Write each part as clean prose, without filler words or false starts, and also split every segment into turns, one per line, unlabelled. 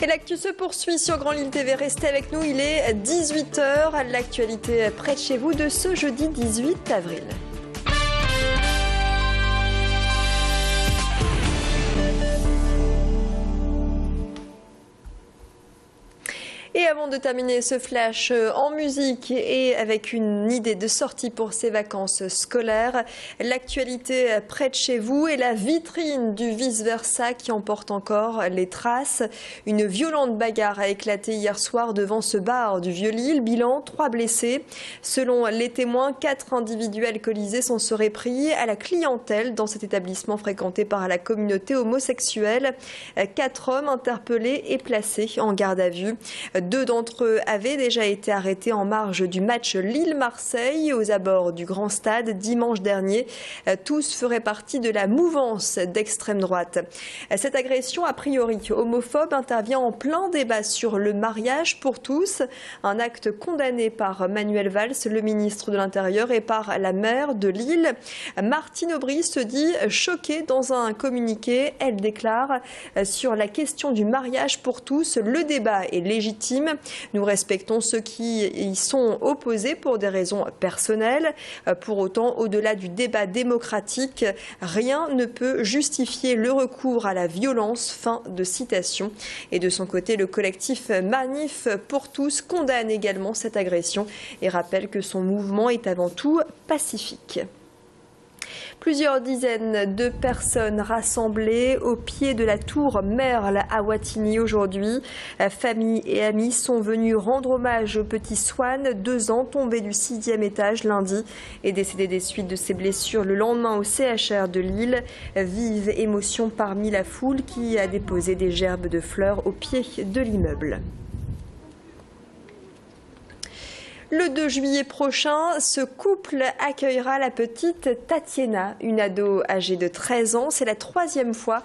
Et l'actu se poursuit sur Grand Lille TV. Restez avec nous, il est 18 h. L'actualité près de chez vous de ce jeudi 18 avril. Et avant de terminer ce flash en musique et avec une idée de sortie pour ces vacances scolaires, l'actualité près de chez vous et la vitrine du vice-versa qui emporte encore les traces. Une violente bagarre a éclaté hier soir devant ce bar du Vieux-Lille. Bilan, 3 blessés. Selon les témoins, 4 individus alcoolisés s'en seraient pris à la clientèle dans cet établissement fréquenté par la communauté homosexuelle. 4 hommes interpellés et placés en garde à vue. 2 d'entre eux avaient déjà été arrêtés en marge du match Lille-Marseille aux abords du Grand Stade dimanche dernier. Tous feraient partie de la mouvance d'extrême droite. Cette agression, a priori homophobe, intervient en plein débat sur le mariage pour tous. Un acte condamné par Manuel Valls, le ministre de l'Intérieur, et par la maire de Lille. Martine Aubry se dit choquée dans un communiqué. Elle déclare sur la question du mariage pour tous, le débat est légitime. Nous respectons ceux qui y sont opposés pour des raisons personnelles. Pour autant, au-delà du débat démocratique, rien ne peut justifier le recours à la violence. Fin de citation. Et de son côté, le collectif Manif pour tous condamne également cette agression et rappelle que son mouvement est avant tout pacifique. Plusieurs dizaines de personnes rassemblées au pied de la tour Merle à Wattignies aujourd'hui. Famille et amis sont venus rendre hommage au petit Swan, 2 ans, tombé du 6e étage lundi et décédé des suites de ses blessures le lendemain au CHR de Lille. Vive émotion parmi la foule qui a déposé des gerbes de fleurs au pied de l'immeuble. Le 2 juillet prochain, ce couple accueillera la petite Tatiana, une ado âgée de 13 ans. C'est la 3e fois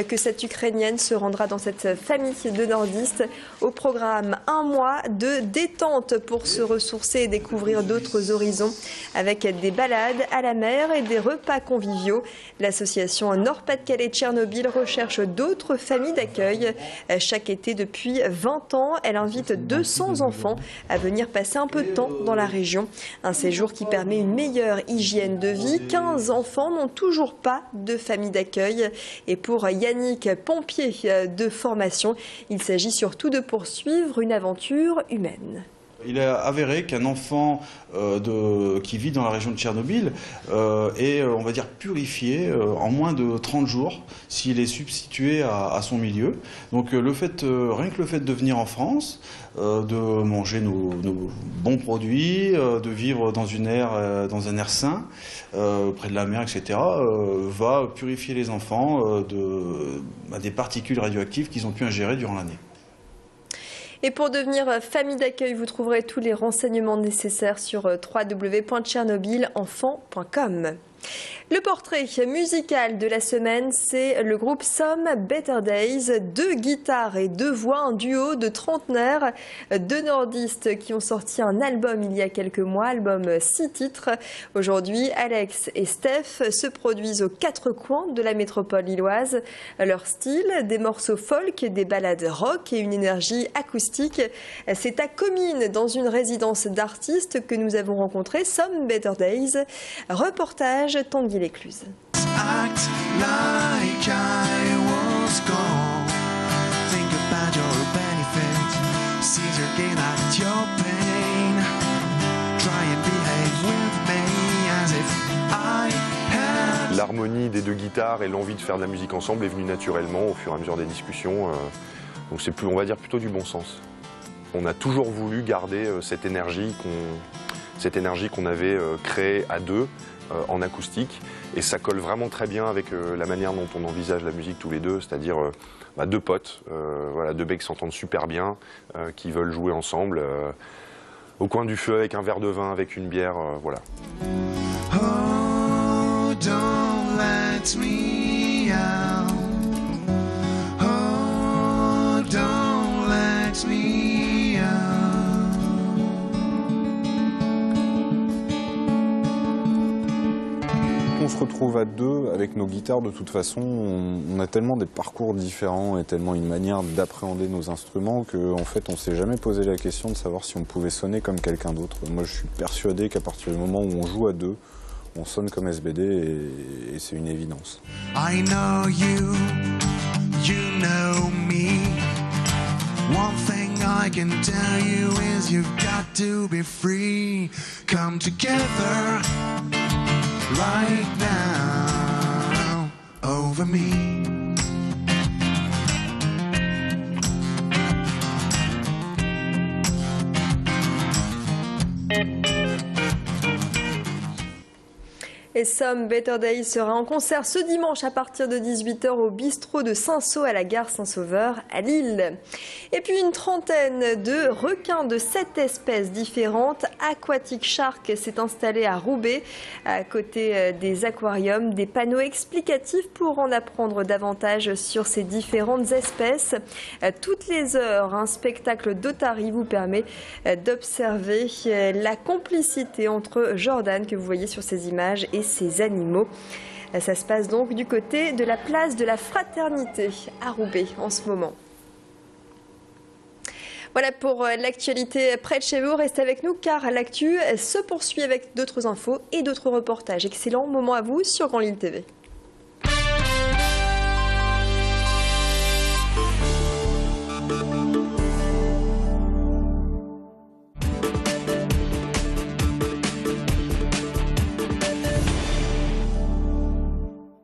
que cette Ukrainienne se rendra dans cette famille de nordistes. Au programme, 1 mois de détente pour se ressourcer et découvrir d'autres horizons avec des balades à la mer et des repas conviviaux. L'association Nord-Pas-de-Calais Tchernobyl recherche d'autres familles d'accueil. Chaque été depuis 20 ans, elle invite 200 enfants à venir passer un peu de temps dans la région. Un séjour qui permet une meilleure hygiène de vie. 15 enfants n'ont toujours pas de famille d'accueil. Et pour Yannick, pompier de formation, il s'agit surtout de poursuivre une aventure humaine.
Il est avéré qu'un enfant qui vit dans la région de Tchernobyl est, on va dire, purifié en moins de 30 jours s'il est substitué à son milieu. Donc rien que le fait de venir en France, de manger nos bons produits, de vivre dans un air sain, près de la mer, etc., va purifier les enfants des particules radioactives qu'ils ont pu ingérer durant l'année.
Et pour devenir famille d'accueil, vous trouverez tous les renseignements nécessaires sur www.tchernobylenfant.com. Le portrait musical de la semaine, c'est le groupe Some Better Days. 2 guitares et 2 voix, un duo de trentenaires, 2 nordistes qui ont sorti un album il y a quelques mois, album 6 titres. Aujourd'hui, Alex et Steph se produisent aux 4 coins de la métropole lilloise. Leur style, des morceaux folk, des ballades rock et une énergie acoustique. C'est à Comines, dans une résidence d'artistes, que nous avons rencontré Some Better Days. Reportage Tanguy Lécluse.
L'harmonie des 2 guitares et l'envie de faire de la musique ensemble est venue naturellement au fur et à mesure des discussions. Donc c'est on va dire plutôt du bon sens. On a toujours voulu garder cette énergie qu'on avait créée à 2 en acoustique, et ça colle vraiment très bien avec la manière dont on envisage la musique tous les deux, c'est-à-dire 2 potes, voilà, 2 mecs qui s'entendent super bien, qui veulent jouer ensemble au coin du feu avec un verre de vin, avec une bière, voilà. Oh, don't let me out. Oh, don't let me out.
retrouve à deux avec nos guitares, de toute façon, on a tellement des parcours différents et tellement une manière d'appréhender nos instruments qu'en fait, on ne s'est jamais posé la question de savoir si on pouvait sonner comme quelqu'un d'autre. Moi, je suis persuadé qu'à partir du moment où on joue à deux, on sonne comme SBD et c'est une évidence.
I know you, you know me. One thing I can tell you is you've got to be free. Come together right now over me.
Et Some Better Days sera en concert ce dimanche à partir de 18h au bistrot de Saint-Saul à la gare Saint-Sauveur à Lille. Et puis une trentaine de requins de 7 espèces différentes. Aquatic Shark s'est installé à Roubaix, à côté des aquariums. Des panneaux explicatifs pour en apprendre davantage sur ces différentes espèces. Toutes les heures, un spectacle d'otarie vous permet d'observer la complicité entre Jordan, que vous voyez sur ces images, et ces animaux. Ça se passe donc du côté de la place de la Fraternité à Roubaix en ce moment. Voilà pour l'actualité près de chez vous. Restez avec nous car l'actu se poursuit avec d'autres infos et d'autres reportages. Excellent moment à vous sur Grand Lille TV.